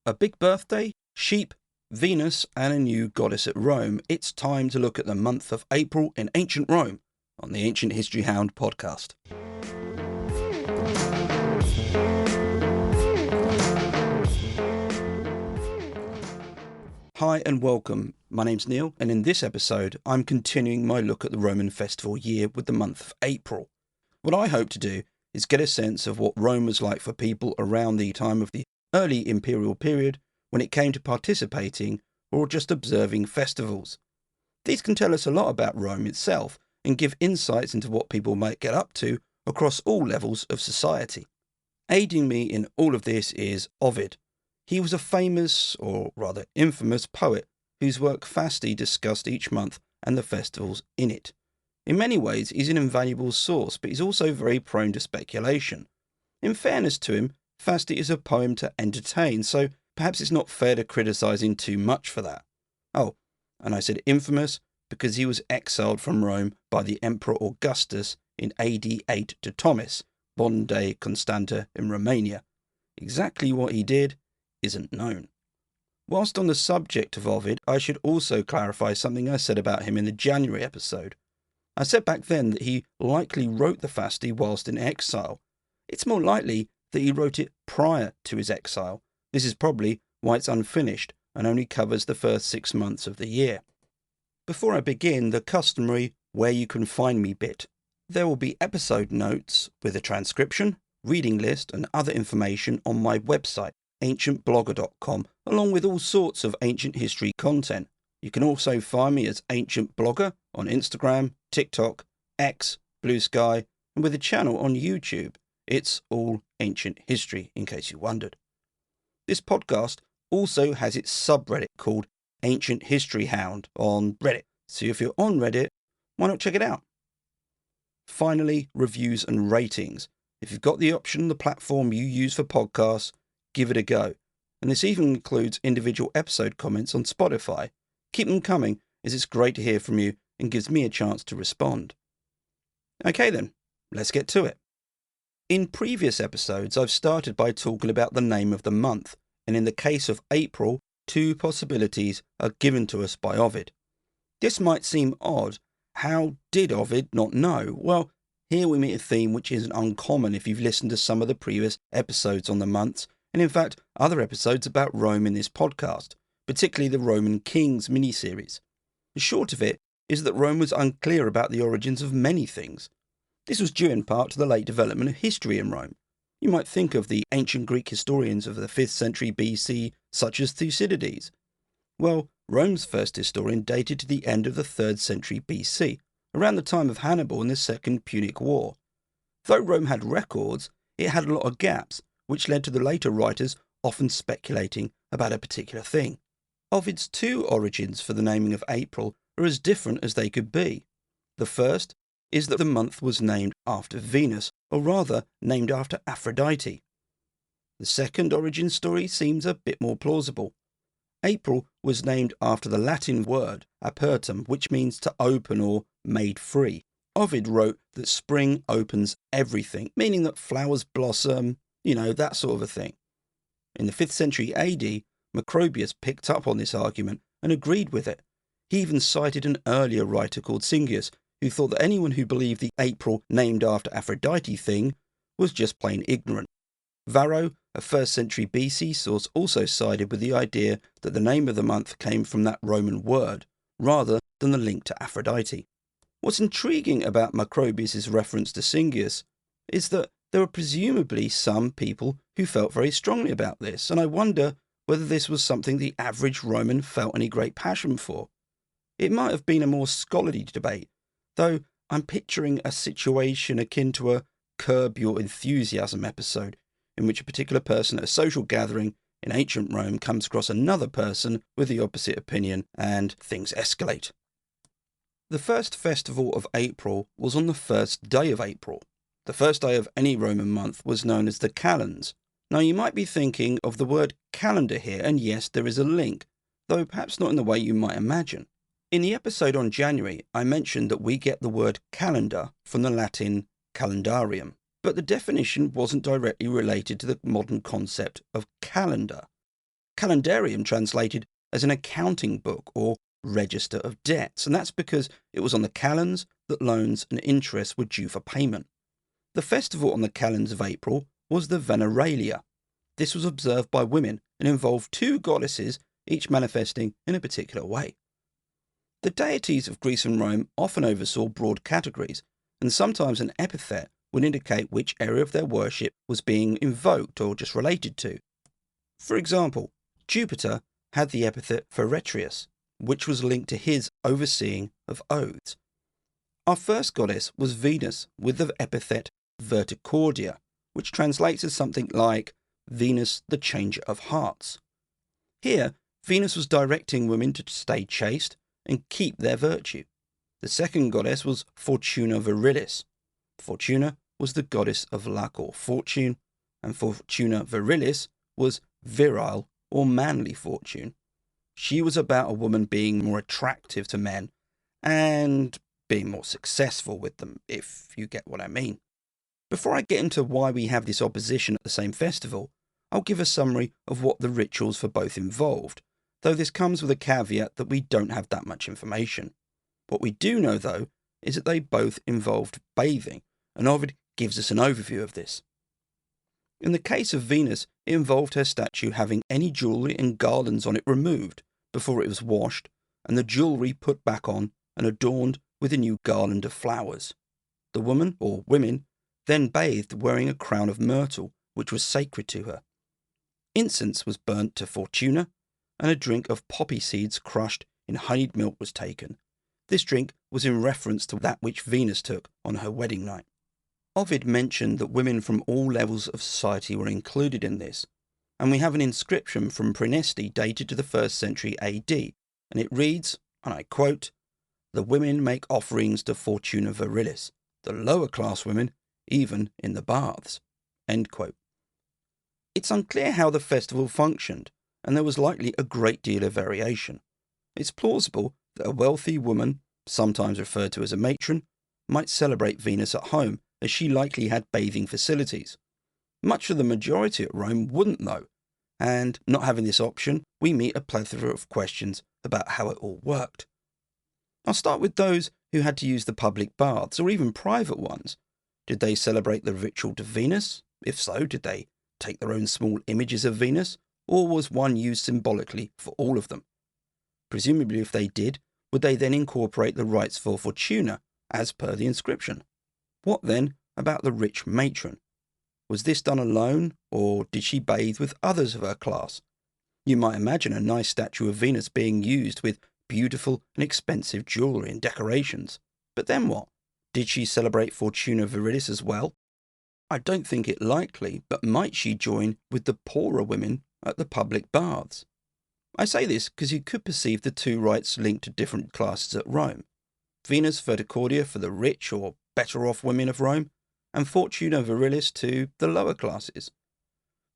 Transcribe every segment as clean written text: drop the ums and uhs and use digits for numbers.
A big birthday, sheep, Venus, and a new goddess at Rome. It's time to look at the month of April in ancient Rome on the Ancient History Hound podcast. Hi and welcome. My name's Neil, and in this episode, I'm continuing my look at the Roman festival year with the month of April. What I hope to do is get a sense of what Rome was like for people around the time of the early imperial period when it came to participating or just observing festivals. These can tell us a lot about Rome itself and give insights into what people might get up to across all levels of society. Aiding me in all of this is Ovid. He was a famous, or rather infamous, poet whose work Fasti discussed each month and the festivals in it. In many ways, he's an invaluable source, but he's also very prone to speculation. In fairness to him, Fasti is a poem to entertain, so perhaps it's not fair to criticise him too much for that. Oh, and I said infamous because he was exiled from Rome by the Emperor Augustus in AD 8 to Thomas, modern-day Constanta in Romania. Exactly what he did isn't known. Whilst on the subject of Ovid, I should also clarify something I said about him in the January episode. I said back then that he likely wrote the Fasti whilst in exile. It's more likely that he wrote it prior to his exile. This is probably why it's unfinished and only covers the first 6 months of the year. Before I begin, the customary where you can find me bit. There will be episode notes with a transcription, reading list and other information on my website, ancientblogger.com, along with all sorts of ancient history content. You can also find me as Ancient Blogger on Instagram, TikTok, X, Blue Sky, and with a channel on YouTube. It's all ancient history, in case you wondered. This podcast also has its subreddit called AncientHistoryHound on Reddit. So if you're on Reddit, why not check it out? Finally, reviews and ratings. If you've got the option on the platform you use for podcasts, give it a go. And this even includes individual episode comments on Spotify. Keep them coming, as it's great to hear from you and gives me a chance to respond. Okay then, let's get to it. In previous episodes, I've started by talking about the name of the month, and in the case of April, 2 possibilities are given to us by Ovid. This might seem odd. How did Ovid not know? Well, here we meet a theme which isn't uncommon if you've listened to some of the previous episodes on the months, and in fact other episodes about Rome in this podcast, particularly the Roman Kings miniseries. The short of it is that Rome was unclear about the origins of many things. This was due in part to the late development of history in Rome. You might think of the ancient Greek historians of the 5th century BC, such as Thucydides. Well, Rome's first historian dated to the end of the 3rd century BC, around the time of Hannibal and the Second Punic War. Though Rome had records, it had a lot of gaps, which led to the later writers often speculating about a particular thing. Ovid's 2 origins for the naming of April are as different as they could be. The first is that the month was named after Venus, or rather named after Aphrodite. The second origin story seems a bit more plausible. April was named after the Latin word apertum, which means to open or made free. Ovid wrote that spring opens everything, meaning that flowers blossom, that sort of a thing. In the 5th century AD, Macrobius picked up on this argument and agreed with it. He even cited an earlier writer called Singius, who thought that anyone who believed the April named after Aphrodite thing was just plain ignorant. Varro, a 1st century BC source, also sided with the idea that the name of the month came from that Roman word, rather than the link to Aphrodite. What's intriguing about Macrobius' reference to Singius is that there were presumably some people who felt very strongly about this, and I wonder whether this was something the average Roman felt any great passion for. It might have been a more scholarly debate, though I'm picturing a situation akin to a Curb Your Enthusiasm episode, in which a particular person at a social gathering in ancient Rome comes across another person with the opposite opinion, and things escalate. The first festival of April was on the first day of April. The first day of any Roman month was known as the calends. Now you might be thinking of the word calendar here, and yes, there is a link, though perhaps not in the way you might imagine. In the episode on January, I mentioned that we get the word calendar from the Latin calendarium, but the definition wasn't directly related to the modern concept of calendar. calendarium translated as an accounting book or register of debts, and that's because it was on the calends that loans and interest were due for payment. The festival on the calends of April was the Veneralia. This was observed by women and involved two goddesses, each manifesting in a particular way. The deities of Greece and Rome often oversaw broad categories, and sometimes an epithet would indicate which area of their worship was being invoked or just related to. For example, Jupiter had the epithet Feretrius, which was linked to his overseeing of oaths. Our first goddess was Venus, with the epithet Verticordia, which translates as something like Venus, the changer of hearts. Here, Venus was directing women to stay chaste and keep their virtue. The second goddess was Fortuna Virilis. Fortuna was the goddess of luck or fortune, and Fortuna Virilis was virile or manly fortune. She was about a woman being more attractive to men and being more successful with them, if you get what I mean. Before I get into why we have this opposition at the same festival, I'll give a summary of what the rituals for both involved, though this comes with a caveat that we don't have that much information. What we do know, though, is that they both involved bathing, and Ovid gives us an overview of this. In the case of Venus, it involved her statue having any jewellery and garlands on it removed before it was washed, and the jewellery put back on and adorned with a new garland of flowers. The woman, or women, then bathed wearing a crown of myrtle, which was sacred to her. Incense was burnt to Fortuna, and a drink of poppy seeds crushed in honeyed milk was taken. This drink was in reference to that which Venus took on her wedding night. Ovid mentioned that women from all levels of society were included in this, and we have an inscription from Praeneste dated to the 1st century AD, and it reads, and I quote, "The women make offerings to Fortuna Virilis, the lower class women, even in the baths." End quote. It's unclear how the festival functioned, and there was likely a great deal of variation. It's plausible that a wealthy woman, sometimes referred to as a matron, might celebrate Venus at home, as she likely had bathing facilities. Much of the majority at Rome wouldn't though, and not having this option, we meet a plethora of questions about how it all worked. I'll start with those who had to use the public baths, or even private ones. Did they celebrate the ritual to Venus? If so, did they take their own small images of Venus, or was one used symbolically for all of them? Presumably if they did, would they then incorporate the rites for Fortuna, as per the inscription? What then about the rich matron? Was this done alone, or did she bathe with others of her class? You might imagine a nice statue of Venus being used with beautiful and expensive jewellery and decorations. But then what? Did she celebrate Fortuna Virilis as well? I don't think it likely, but might she join with the poorer women at the public baths? I say this because you could perceive the two rites linked to different classes at Rome. Venus Verticordia for the rich or better off women of Rome, and Fortuna Virilis to the lower classes.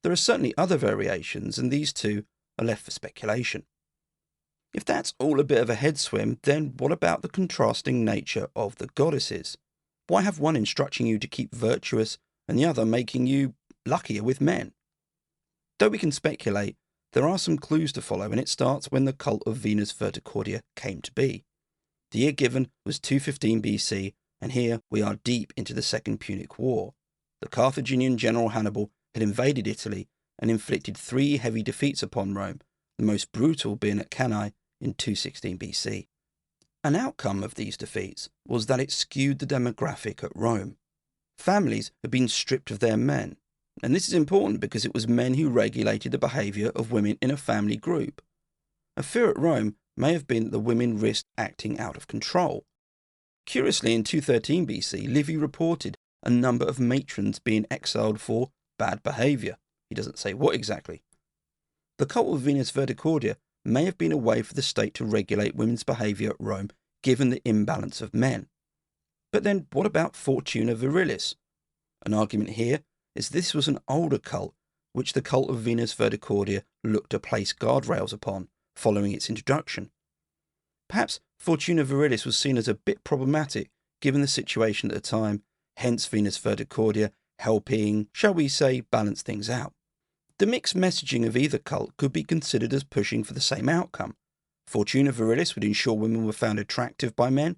There are certainly other variations, and these two are left for speculation. If that's all a bit of a head swim, then what about the contrasting nature of the goddesses? Why have one instructing you to keep virtuous and the other making you luckier with men? Though we can speculate, there are some clues to follow, and it starts when the cult of Venus Verticordia came to be. The year given was 215 BC, and here we are deep into the Second Punic War. The Carthaginian general Hannibal had invaded Italy and inflicted 3 heavy defeats upon Rome, the most brutal being at Cannae in 216 BC. An outcome of these defeats was that it skewed the demographic at Rome. Families had been stripped of their men, and this is important because it was men who regulated the behaviour of women in a family group. A fear at Rome may have been that the women risked acting out of control. Curiously, in 213 BC, Livy reported a number of matrons being exiled for bad behaviour. He doesn't say what exactly. The cult of Venus Verticordia may have been a way for the state to regulate women's behaviour at Rome, given the imbalance of men. But then what about Fortuna Virilis? An argument here is this was an older cult, which the cult of Venus Verticordia looked to place guardrails upon, following its introduction. Perhaps Fortuna Virilis was seen as a bit problematic, given the situation at the time, hence Venus Verticordia helping, shall we say, balance things out. The mixed messaging of either cult could be considered as pushing for the same outcome. Fortuna Virilis would ensure women were found attractive by men,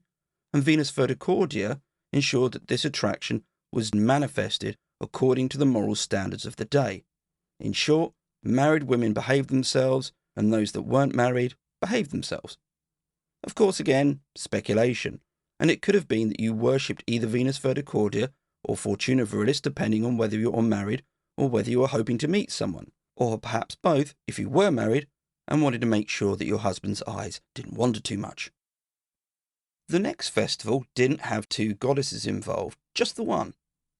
and Venus Verticordia ensured that this attraction was manifested according to the moral standards of the day. In short, married women behaved themselves, and those that weren't married behaved themselves. Of course, again, speculation, and it could have been that you worshipped either Venus Verticordia or Fortuna Virilis depending on whether you were married or whether you were hoping to meet someone, or perhaps both if you were married and wanted to make sure that your husband's eyes didn't wander too much. The next festival didn't have two goddesses involved, just the one,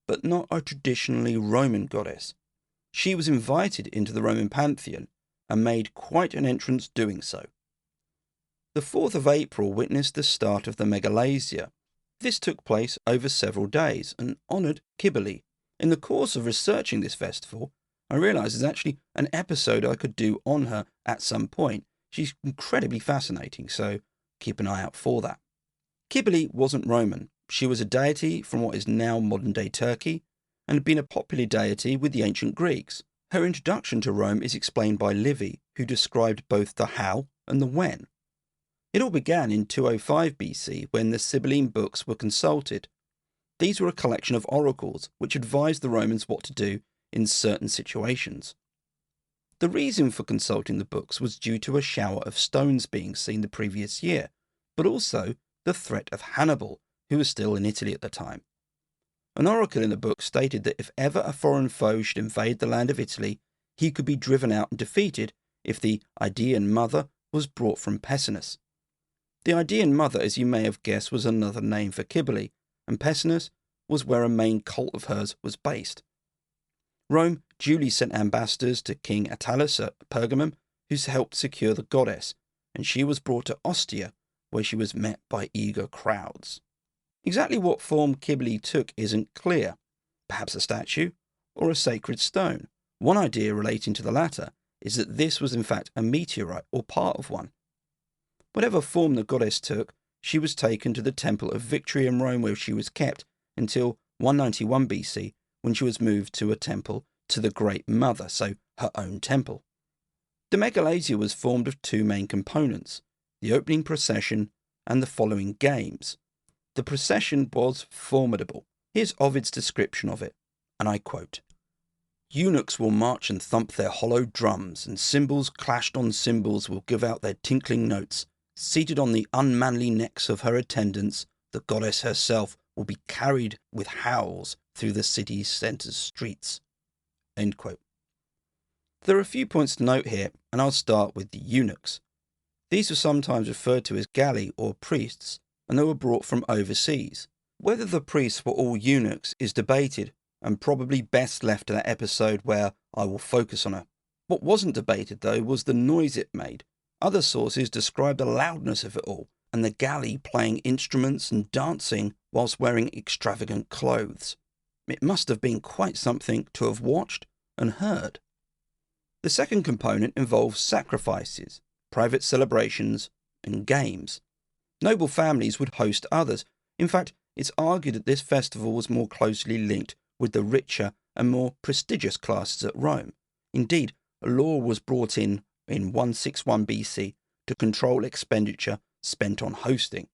but not a traditionally Roman goddess. She was invited into the Roman pantheon and made quite an entrance doing so. The 4th of April witnessed the start of the Megalasia. This took place over several days and honoured Cybele. In the course of researching this festival, I realised there's actually an episode I could do on her at some point. She's incredibly fascinating, so keep an eye out for that. Cybele wasn't Roman. She was a deity from what is now modern-day Turkey and had been a popular deity with the ancient Greeks. Her introduction to Rome is explained by Livy, who described both the how and the when. It all began in 205 BC when the Sibylline books were consulted. These were a collection of oracles which advised the Romans what to do in certain situations. The reason for consulting the books was due to a shower of stones being seen the previous year, but also the threat of Hannibal, who was still in Italy at the time. An oracle in the book stated that if ever a foreign foe should invade the land of Italy, he could be driven out and defeated if the Idaean mother was brought from Pessinus. The Idaean mother, as you may have guessed, was another name for Cybele, and Pessinus was where a main cult of hers was based. Rome duly sent ambassadors to King Attalus at Pergamum, who helped secure the goddess, and she was brought to Ostia, where she was met by eager crowds. Exactly what form Cybele took isn't clear. Perhaps a statue, or a sacred stone. One idea relating to the latter is that this was in fact a meteorite or part of one. Whatever form the goddess took, she was taken to the Temple of Victory in Rome, where she was kept until 191 BC, when she was moved to a temple to the Great Mother, so her own temple. The Megalasia was formed of two main components, the opening procession and the following games. The procession was formidable. Here's Ovid's description of it, and I quote, "Eunuchs will march and thump their hollow drums, and cymbals clashed on cymbals will give out their tinkling notes. Seated on the unmanly necks of her attendants, the goddess herself will be carried with howls through the city's centre streets." End quote. There are a few points to note here, and I'll start with the eunuchs. These were sometimes referred to as galli or priests, and they were brought from overseas. Whether the priests were all eunuchs is debated, and probably best left to that episode where I will focus on it. What wasn't debated, though, was the noise it made. Other sources describe the loudness of it all, and the galli playing instruments and dancing whilst wearing extravagant clothes. It must have been quite something to have watched and heard. The second component involves sacrifices, private celebrations, and games. Noble families would host others. In fact, it's argued that this festival was more closely linked with the richer and more prestigious classes at Rome. Indeed, a law was brought in 161 BC to control expenditure spent on hosting.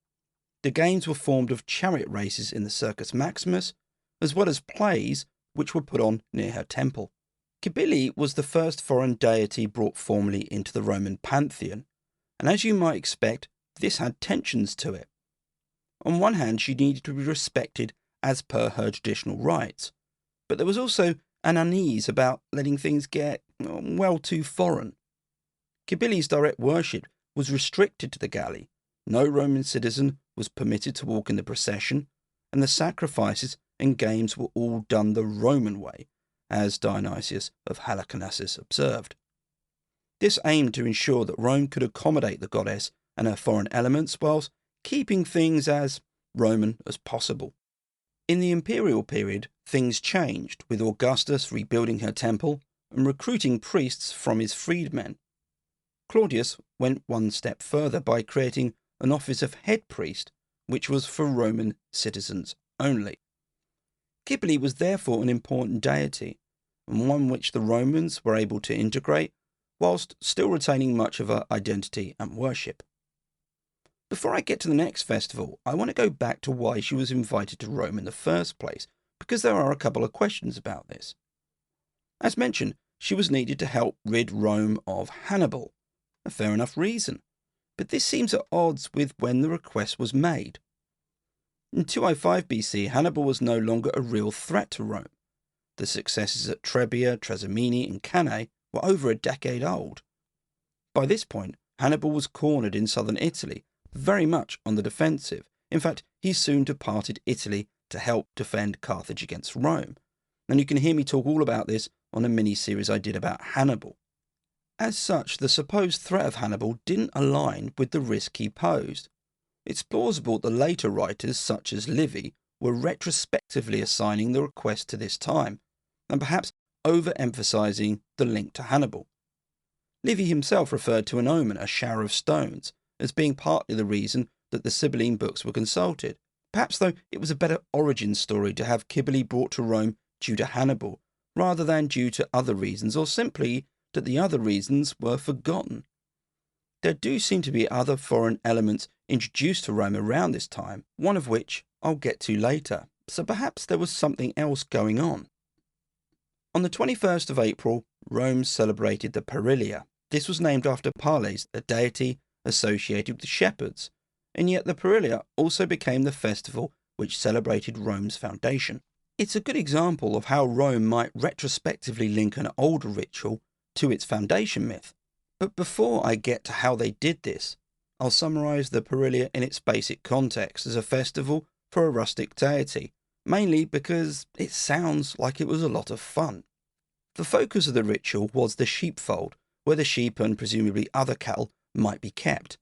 The games were formed of chariot races in the Circus Maximus, as well as plays which were put on near her temple. Cybele was the first foreign deity brought formally into the Roman pantheon, and as you might expect, this had tensions to it. On one hand, she needed to be respected as per her traditional rites, but there was also an unease about letting things get, well, too foreign. Cybele's direct worship was restricted to the Galli. No Roman citizen was permitted to walk in the procession, and the sacrifices and games were all done the Roman way, as Dionysius of Halicarnassus observed. This aimed to ensure that Rome could accommodate the goddess and her foreign elements whilst keeping things as Roman as possible. In the imperial period, things changed, with Augustus rebuilding her temple and recruiting priests from his freedmen. Claudius went one step further by creating an office of head priest, which was for Roman citizens only. Cybele was therefore an important deity, and one which the Romans were able to integrate, whilst still retaining much of her identity and worship. Before I get to the next festival, I want to go back to why she was invited to Rome in the first place, because there are a couple of questions about this. As mentioned, she was needed to help rid Rome of Hannibal. A fair enough reason, but this seems at odds with when the request was made. In 205 BC, Hannibal was no longer a real threat to Rome. The successes at Trebia, Trasimene, and Cannae were over a decade old. By this point, Hannibal was cornered in southern Italy, very much on the defensive. In fact, he soon departed Italy to help defend Carthage against Rome. And you can hear me talk all about this on a mini-series I did about Hannibal. As such, the supposed threat of Hannibal didn't align with the risk he posed. It's plausible that later writers, such as Livy, were retrospectively assigning the request to this time, and perhaps overemphasizing the link to Hannibal. Livy himself referred to an omen, a shower of stones, as being partly the reason that the Sibylline books were consulted. Perhaps, though, it was a better origin story to have Cybele brought to Rome due to Hannibal, rather than due to other reasons, or simply that the other reasons were forgotten. There do seem to be other foreign elements introduced to Rome around this time, one of which I'll get to later, so perhaps there was something else going on. On the 21st of April, Rome celebrated the Perilia. This was named after Pales, a deity associated with the shepherds, and yet the Perilia also became the festival which celebrated Rome's foundation. It's a good example of how Rome might retrospectively link an older ritual to its foundation myth. But before I get to how they did this, I'll summarise the Perilia in its basic context as a festival for a rustic deity, mainly because it sounds like it was a lot of fun. The focus of the ritual was the sheepfold, where the sheep and presumably other cattle might be kept.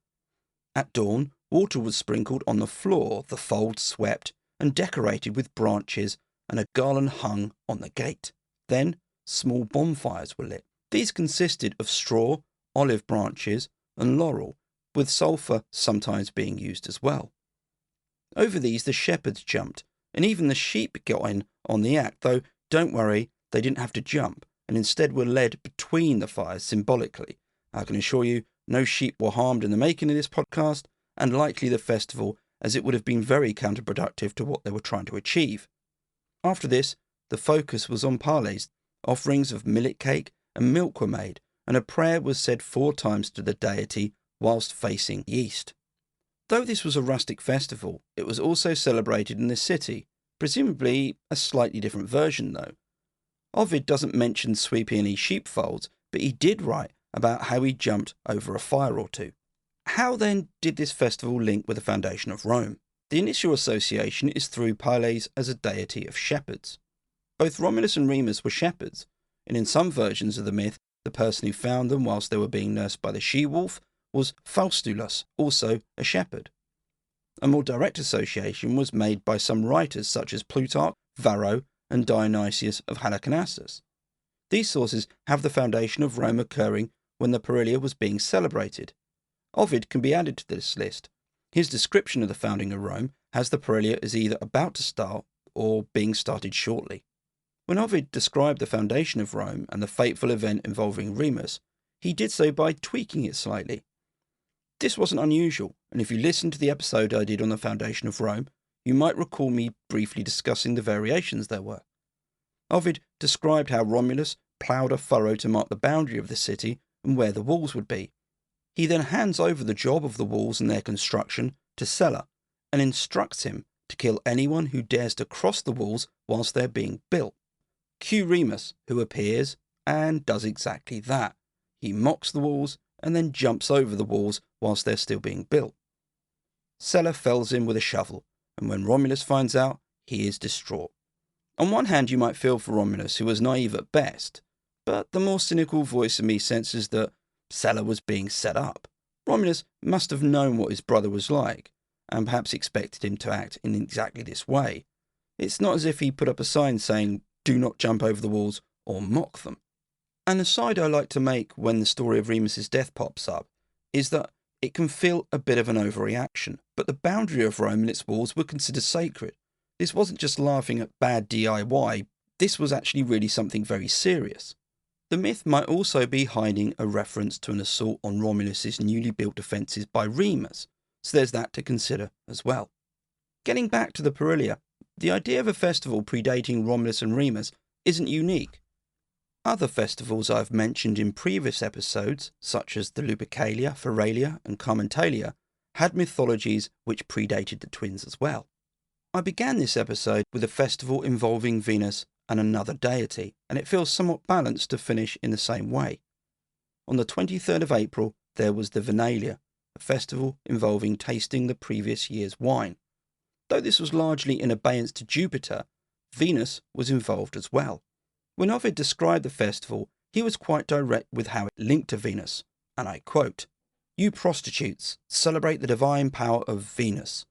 At dawn, water was sprinkled on the floor, the fold swept and decorated with branches, and a garland hung on the gate. Then, small bonfires were lit. These consisted of straw, olive branches, and laurel, with sulphur sometimes being used as well. Over these the shepherds jumped, and even the sheep got in on the act, though don't worry, they didn't have to jump, and instead were led between the fires symbolically. I can assure you, no sheep were harmed in the making of this podcast, and likely the festival, as it would have been very counterproductive to what they were trying to achieve. After this, the focus was on Pales. Offerings of millet cake and milk were made, and a prayer was said 4 times to the deity whilst facing east. Though this was a rustic festival, it was also celebrated in the city, presumably a slightly different version though. Ovid doesn't mention sweeping any sheepfolds, but he did write about how he jumped over a fire or two. How then did this festival link with the foundation of Rome? The initial association is through Pales as a deity of shepherds. Both Romulus and Remus were shepherds, and in some versions of the myth, the person who found them whilst they were being nursed by the she-wolf was Faustulus, also a shepherd. A more direct association was made by some writers such as Plutarch, Varro, and Dionysius of Halicarnassus. These sources have the foundation of Rome occurring when the Perilia was being celebrated. Ovid can be added to this list. His description of the founding of Rome has the Perilia as either about to start or being started shortly. When Ovid described the foundation of Rome and the fateful event involving Remus, he did so by tweaking it slightly. This wasn't unusual, and if you listen to the episode I did on the foundation of Rome, you might recall me briefly discussing the variations there were. Ovid described how Romulus ploughed a furrow to mark the boundary of the city and where the walls would be. He then hands over the job of the walls and their construction to Sulla, and instructs him to kill anyone who dares to cross the walls whilst they're being built. Cue Remus, who appears and does exactly that. He mocks the walls and then jumps over the walls whilst they're still being built. Sulla fells him with a shovel, and when Romulus finds out, he is distraught. On one hand, you might feel for Romulus, who was naive at best, but the more cynical voice in me senses that Sulla was being set up. Romulus must have known what his brother was like, and perhaps expected him to act in exactly this way. It's not as if he put up a sign saying, "Do not jump over the walls," or mock them. An aside I like to make when the story of Remus's death pops up is that it can feel a bit of an overreaction, but the boundary of Rome and its walls were considered sacred. This wasn't just laughing at bad DIY this was actually really something very serious. The myth might also be hiding a reference to an assault on Romulus's newly built defences by Remus, so there's that to consider as well. Getting back to the Perilia, the idea of a festival predating Romulus and Remus isn't unique. Other festivals I've mentioned in previous episodes, such as the Lupercalia, Feralia and Carmentalia, had mythologies which predated the twins as well. I began this episode with a festival involving Venus and another deity, and it feels somewhat balanced to finish in the same way. On the 23rd of April, there was the Venalia, a festival involving tasting the previous year's wine. Though this was largely in abeyance to Jupiter, Venus was involved as well. When Ovid described the festival, he was quite direct with how it linked to Venus, and I quote, "You prostitutes, celebrate the divine power of Venus.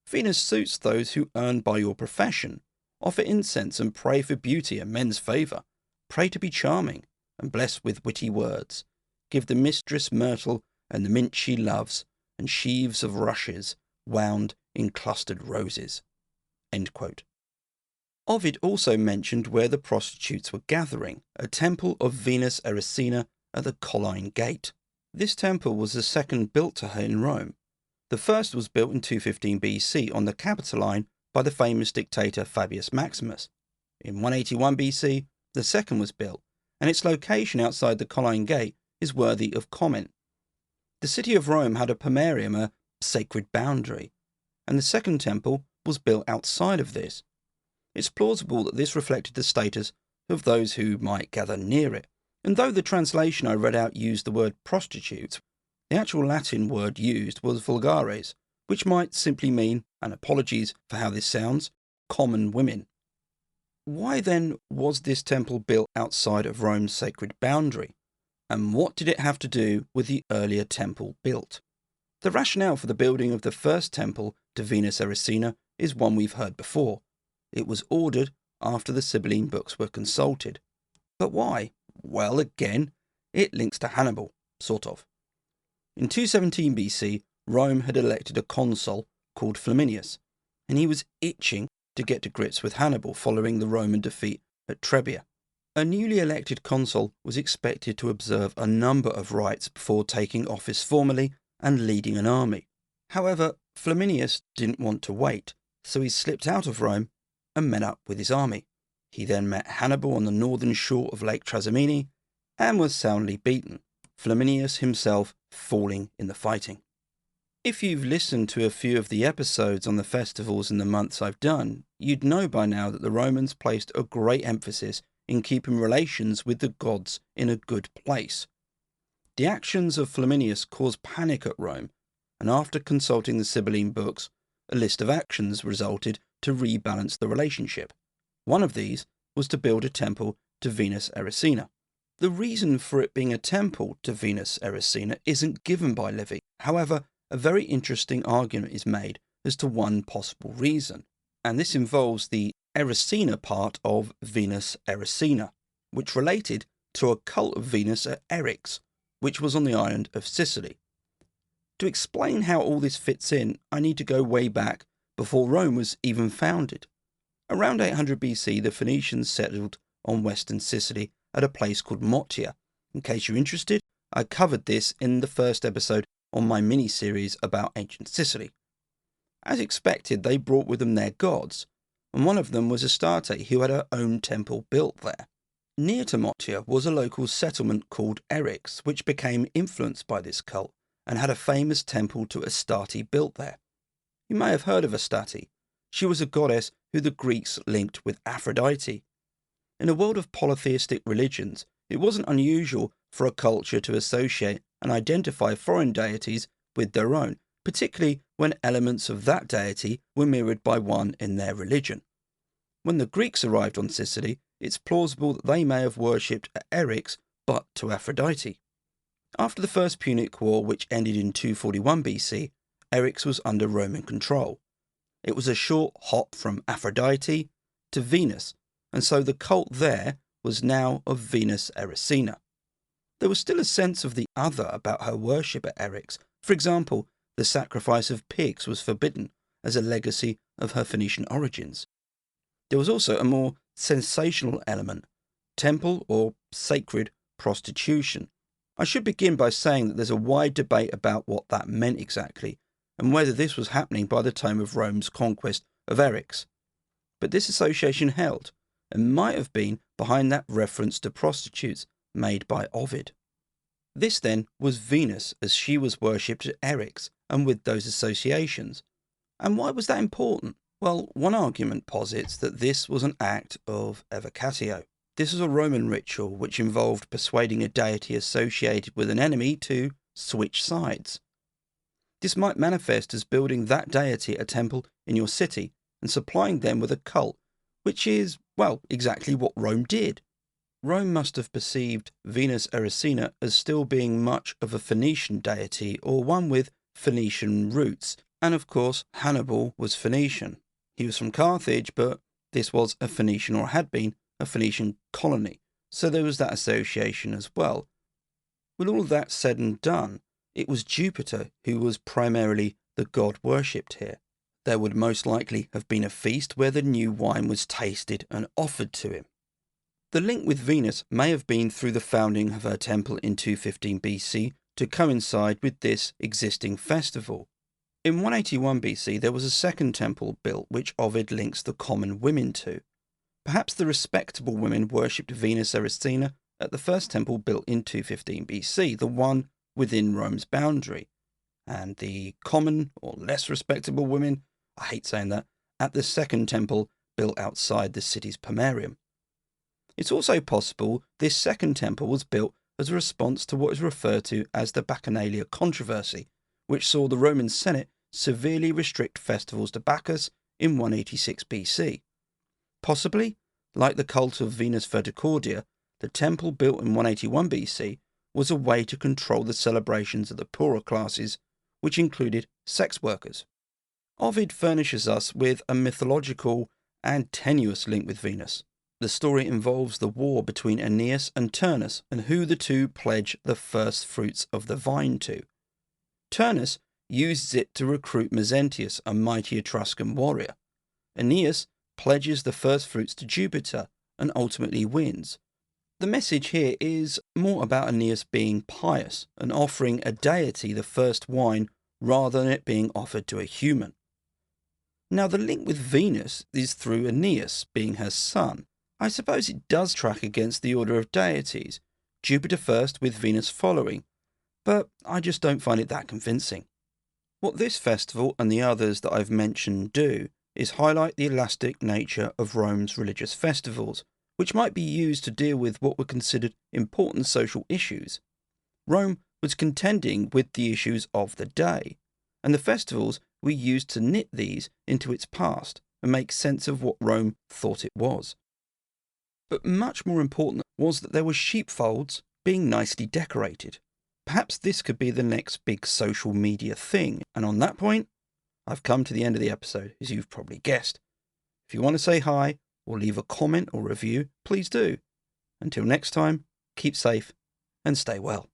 Venus suits those who earn by your profession. Offer incense and pray for beauty and men's favour. Pray to be charming and blessed with witty words. Give the mistress myrtle and the mint she loves, and sheaves of rushes wound in clustered roses." End quote. Ovid also mentioned where the prostitutes were gathering, a temple of Venus Erycina at the Colline Gate. This temple was the second built to her in Rome. The first was built in 215 BC on the Capitoline by the famous dictator Fabius Maximus. In 181 BC, the second was built, and its location outside the Colline Gate is worthy of comment. The city of Rome had a pomerium, a sacred boundary, and the second temple was built outside of this. It's plausible that this reflected the status of those who might gather near it, and though the translation I read out used the word prostitutes, the actual Latin word used was vulgares, which might simply mean, and apologies for how this sounds, common women. Why then was this temple built outside of Rome's sacred boundary? And what did it have to do with the earlier temple built? The rationale for the building of the first temple to Venus Erycina is one we've heard before. It was ordered after the Sibylline books were consulted. But why? Well, again, it links to Hannibal, sort of. In 217 BC, Rome had elected a consul called Flaminius, and he was itching to get to grips with Hannibal following the Roman defeat at Trebia. A newly elected consul was expected to observe a number of rites before taking office formally and leading an army. However, Flaminius didn't want to wait, so he slipped out of Rome and met up with his army. He then met Hannibal on the northern shore of Lake Trasimene and was soundly beaten, Flaminius himself falling in the fighting. If you've listened to a few of the episodes on the festivals in the months I've done, you'd know by now that the Romans placed a great emphasis in keeping relations with the gods in a good place. The actions of Flaminius caused panic at Rome, and after consulting the Sibylline books, a list of actions resulted to rebalance the relationship. One of these was to build a temple to Venus Erycina. The reason for it being a temple to Venus Erycina isn't given by Livy. However, a very interesting argument is made as to one possible reason, and this involves the Erycina part of Venus Erycina, which related to a cult of Venus at Eryx, which was on the island of Sicily. To explain how all this fits in, I need to go way back before Rome was even founded. Around 800 BC, the Phoenicians settled on western Sicily at a place called Motia. In case you're interested, I covered this in the first episode on my mini-series about ancient Sicily. As expected, they brought with them their gods, and one of them was Astarte, who had her own temple built there. Near to Motia was a local settlement called Eryx, which became influenced by this cult and had a famous temple to Astarte built there. You may have heard of Astarte. She was a goddess who the Greeks linked with Aphrodite. In a world of polytheistic religions, it wasn't unusual for a culture to associate and identify foreign deities with their own, particularly when elements of that deity were mirrored by one in their religion. When the Greeks arrived on Sicily, it's plausible that they may have worshipped at Eryx, but to Aphrodite. After the First Punic War, which ended in 241 BC, Eryx was under Roman control. It was a short hop from Aphrodite to Venus, and so the cult there was now of Venus Erycina. There was still a sense of the other about her worship at Eryx. For example, the sacrifice of pigs was forbidden as a legacy of her Phoenician origins. There was also a more sensational element, temple or sacred prostitution. I should begin by saying that there's a wide debate about what that meant exactly, and whether this was happening by the time of Rome's conquest of Eryx. But this association held, and might have been behind that reference to prostitutes made by Ovid. This then was Venus, as she was worshipped at Eryx, and with those associations. And why was that important? Well, one argument posits that this was an act of evocatio. This was a Roman ritual which involved persuading a deity associated with an enemy to switch sides. This might manifest as building that deity a temple in your city and supplying them with a cult, which is, well, exactly what Rome did. Rome must have perceived Venus Erycina as still being much of a Phoenician deity or one with Phoenician roots, and of course Hannibal was Phoenician. He was from Carthage, but this was a Phoenician, or had been a Phoenician colony, so there was that association as well. With all of that said and done, it was Jupiter who was primarily the god worshipped here. There would most likely have been a feast where the new wine was tasted and offered to him. The link with Venus may have been through the founding of her temple in 215 BC to coincide with this existing festival. In 181 BC there was a second temple built which Ovid links the common women to. Perhaps the respectable women worshipped Venus Erycina at the first temple built in 215 BC, the one within Rome's boundary, and the common or less respectable women, I hate saying that, at the second temple built outside the city's pomerium. It's also possible this second temple was built as a response to what is referred to as the Bacchanalia controversy, which saw the Roman Senate severely restrict festivals to Bacchus in 186 BC. Possibly, like the cult of Venus Verticordia, the temple built in 181 BC was a way to control the celebrations of the poorer classes, which included sex workers. Ovid furnishes us with a mythological and tenuous link with Venus. The story involves the war between Aeneas and Turnus and who the two pledge the first fruits of the vine to. Turnus uses it to recruit Mezentius, a mighty Etruscan warrior. Aeneas pledges the first fruits to Jupiter and ultimately wins. The message here is more about Aeneas being pious and offering a deity the first wine rather than it being offered to a human. Now the link with Venus is through Aeneas being her son. I suppose it does track against the order of deities, Jupiter first with Venus following, but I just don't find it that convincing. What this festival and the others that I've mentioned do is highlight the elastic nature of Rome's religious festivals, which might be used to deal with what were considered important social issues. Rome was contending with the issues of the day, and the festivals were used to knit these into its past and make sense of what Rome thought it was. But much more important was that there were sheepfolds being nicely decorated. Perhaps this could be the next big social media thing, and on that point, I've come to the end of the episode, as you've probably guessed. If you want to say hi or leave a comment or review, please do. Until next time, keep safe and stay well.